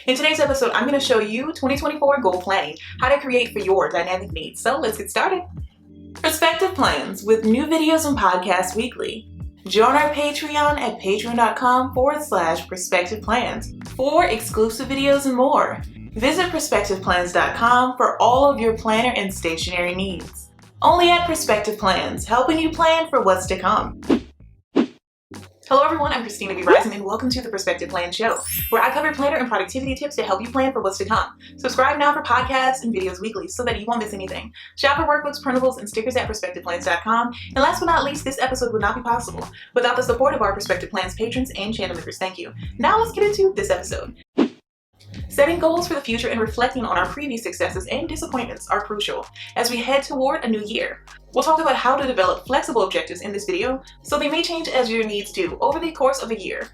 In today's episode, I'm going to show you 2024 goal planning, how to create for your dynamic needs. So let's get started. Perspective plans with new videos and podcasts weekly. Join our Patreon at patreon.com/perspective plans for exclusive videos and more. Visit perspectiveplans.com for all of your planner and stationery needs. Only at Perspective Plans, helping you plan for what's to come. Hello everyone, I'm Christina B. Rising and welcome to the Perspective Plan Show, where I cover planner and productivity tips to help you plan for what's to come. Subscribe now for podcasts and videos weekly so that you won't miss anything. Shop for workbooks, printables, and stickers at perspectiveplans.com. And last but not least, this episode would not be possible without the support of our Perspective Plans patrons and channel members. Thank you. Now let's get into this episode. Setting goals for the future and reflecting on our previous successes and disappointments are crucial as we head toward a new year. We'll talk about how to develop flexible objectives in this video, so they may change as your needs do over the course of a year.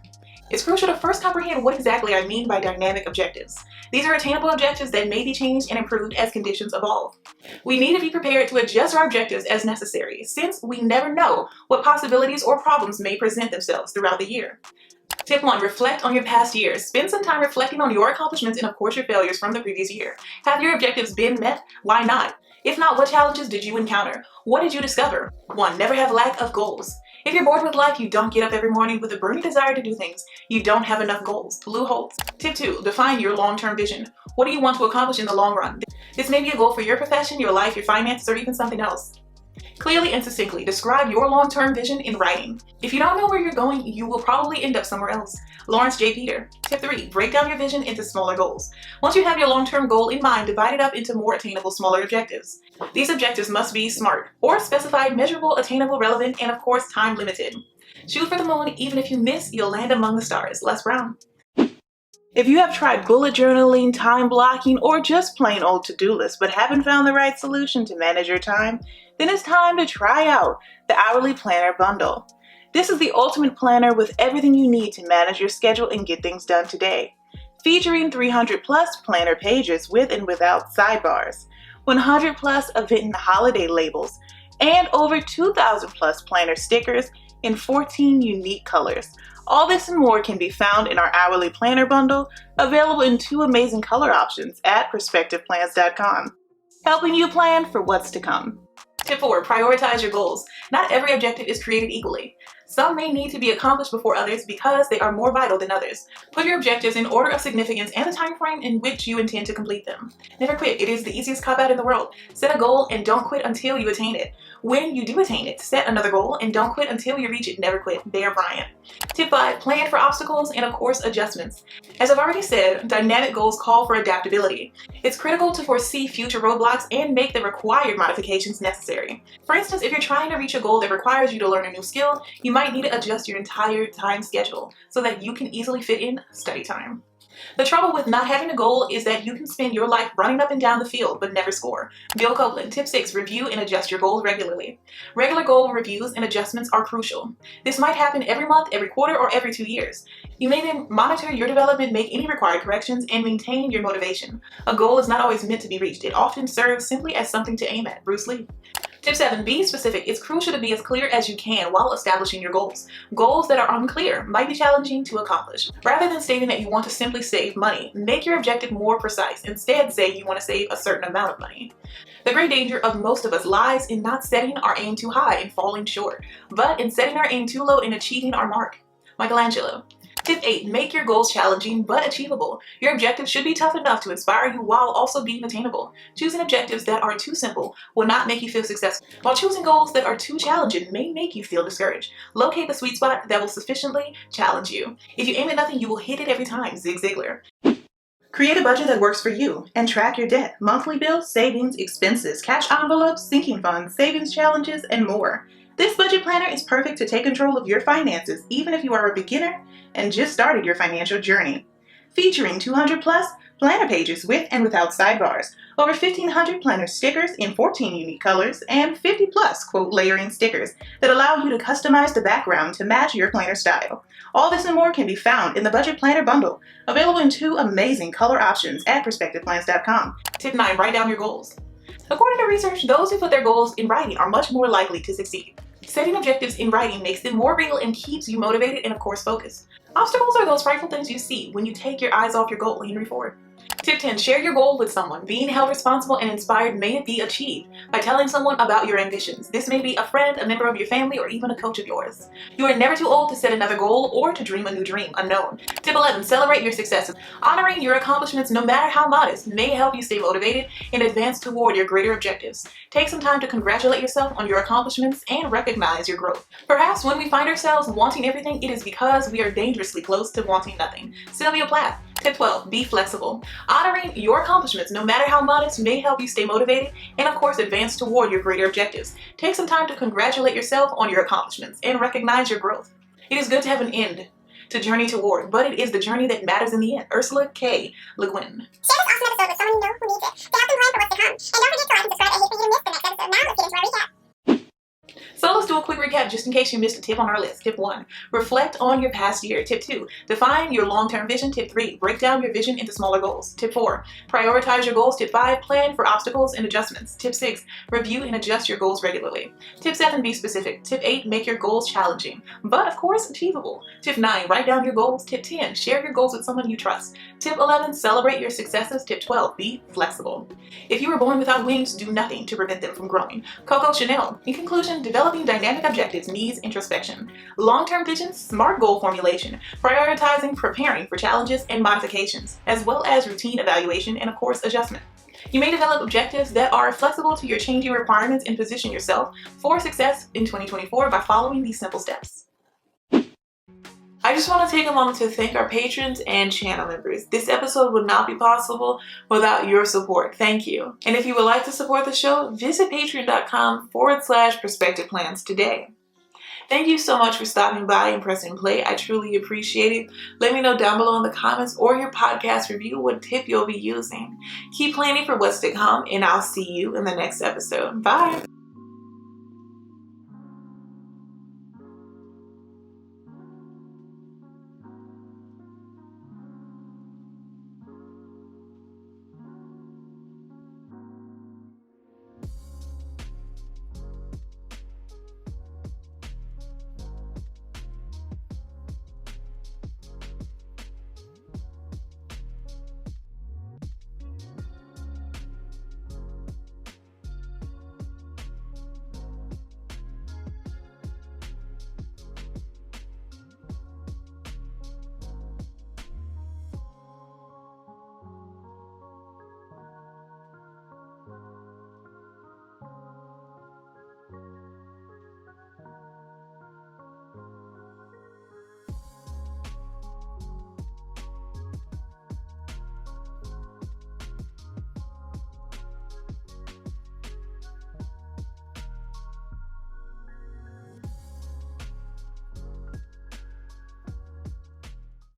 It's crucial to first comprehend what exactly I mean by dynamic objectives. These are attainable objectives that may be changed and improved as conditions evolve. We need to be prepared to adjust our objectives as necessary, since we never know what possibilities or problems may present themselves throughout the year. Tip 1. Reflect on your past years. Spend some time reflecting on your accomplishments and of course your failures from the previous year. Have your objectives been met? Why not? If not, what challenges did you encounter? What did you discover? 1. Never have lack of goals. If you're bored with life, you don't get up every morning with a burning desire to do things. You don't have enough goals. Blue holes. Tip 2. Define your long-term vision. What do you want to accomplish in the long run? This may be a goal for your profession, your life, your finances, or even something else. Clearly and succinctly describe your long-term vision in writing. If you don't know where you're going, you will probably end up somewhere else. Lawrence J. Peter. Tip 3. Break down your vision into smaller goals. Once you have your long-term goal in mind, divide it up into more attainable, smaller objectives. These objectives must be SMART, or specified, measurable, attainable, relevant, and of course, time limited. Shoot for the moon. Even if you miss, you'll land among the stars. Les Brown. If you have tried bullet journaling, time blocking, or just plain old to-do lists but haven't found the right solution to manage your time, then it's time to try out the Hourly Planner Bundle. This is the ultimate planner with everything you need to manage your schedule and get things done today. Featuring 300 plus planner pages with and without sidebars, 100 plus event and holiday labels, and over 2,000 plus planner stickers in 14 unique colors. All this and more can be found in our Hourly Planner Bundle, available in 2 amazing color options at perspectiveplans.com, helping you plan for what's to come. Tip 4. Prioritize your goals. Not every objective is created equally. Some may need to be accomplished before others because they are more vital than others. Put your objectives in order of significance and the time frame in which you intend to complete them. Never quit. It is the easiest cop-out in the world. Set a goal and don't quit until you attain it. When you do attain it, set another goal and don't quit until you reach it. Never quit. Bear Bryant. Tip 5. Plan for obstacles and of course adjustments. As I've already said, dynamic goals call for adaptability. It's critical to foresee future roadblocks and make the required modifications necessary. For instance, if you're trying to reach a goal that requires you to learn a new skill, you might need to adjust your entire time schedule so that you can easily fit in study time. The trouble with not having a goal is that you can spend your life running up and down the field but never score. Bill Copeland. Tip 6. Review and adjust your goals regularly. Regular goal reviews and adjustments are crucial. This might happen every month, every quarter, or every 2 years. You may then monitor your development, make any required corrections, and maintain your motivation. A goal is not always meant to be reached. It often serves simply as something to aim at. Bruce Lee. Tip 7. Be specific. It's crucial to be as clear as you can while establishing your goals. Goals that are unclear might be challenging to accomplish. Rather than stating that you want to simply save money, make your objective more precise. Instead, say you want to save a certain amount of money. The great danger of most of us lies in not setting our aim too high and falling short, but in setting our aim too low and achieving our mark. Michelangelo. Tip 8. Make your goals challenging but achievable. Your objectives should be tough enough to inspire you while also being attainable. Choosing objectives that are too simple will not make you feel successful, while choosing goals that are too challenging may make you feel discouraged. Locate the sweet spot that will sufficiently challenge you. If you aim at nothing, you will hit it every time. Zig Ziglar. Create a budget that works for you and track your debt, monthly bills, savings, expenses, cash envelopes, sinking funds, savings challenges, and more. This budget planner is perfect to take control of your finances, even if you are a beginner and just started your financial journey. Featuring 200 plus planner pages with and without sidebars, over 1,500 planner stickers in 14 unique colors, and 50 plus quote layering stickers that allow you to customize the background to match your planner style. All this and more can be found in the Budget Planner Bundle, available in 2 amazing color options at perspectiveplans.com. Tip 9. Write down your goals. According to research, those who put their goals in writing are much more likely to succeed. Setting objectives in writing makes them more real and keeps you motivated and of course focused. Obstacles are those frightful things you see when you take your eyes off your goal. Henry Ford. Tip 10. Share your goal with someone. Being held responsible and inspired may be achieved by telling someone about your ambitions. This may be a friend, a member of your family, or even a coach of yours. You are never too old to set another goal or to dream a new dream. Unknown. Tip 11. Celebrate your successes. Honoring your accomplishments, no matter how modest, may help you stay motivated and advance toward your greater objectives. Take some time to congratulate yourself on your accomplishments and recognize your growth. Perhaps when we find ourselves wanting everything, it is because we are dangerously close to wanting nothing. Sylvia Plath. Tip 12. Be flexible. Honoring your accomplishments, no matter how modest, may help you stay motivated and, of course, advance toward your greater objectives. Take some time to congratulate yourself on your accomplishments and recognize your growth. It is good to have an end to journey toward, but it is the journey that matters in the end. Ursula K. Le Guin. Share this awesome episode with someone you know who needs it to help them plan for what's to come. And don't forget to like and subscribe. I hate for you to miss the next episode. Now let's get into our recap. So let's do a quick recap just in case you missed a tip on our list. Tip 1, reflect on your past year. Tip 2, define your long-term vision. Tip 3, break down your vision into smaller goals. Tip 4, prioritize your goals. Tip 5, plan for obstacles and adjustments. Tip 6, review and adjust your goals regularly. Tip 7, be specific. Tip 8, make your goals challenging, but of course achievable. Tip 9, write down your goals. Tip 10, share your goals with someone you trust. Tip 11, celebrate your successes. Tip 12, be flexible. If you were born without wings, do nothing to prevent them from growing. Coco Chanel. In conclusion, developing dynamic objectives needs introspection, long-term vision, smart goal formulation, prioritizing, preparing for challenges and modifications, as well as routine evaluation and, of course, adjustment. You may develop objectives that are flexible to your changing requirements and position yourself for success in 2024 by following these simple steps. I just want to take a moment to thank our patrons and channel members. This episode would not be possible without your support. Thank you. And if you would like to support the show, visit patreon.com/perspectiveplans today. Thank you so much for stopping by and pressing play. I truly appreciate it. Let me know down below in the comments or your podcast review what tip you'll be using. Keep planning for what's to come, and I'll see you in the next episode. Bye.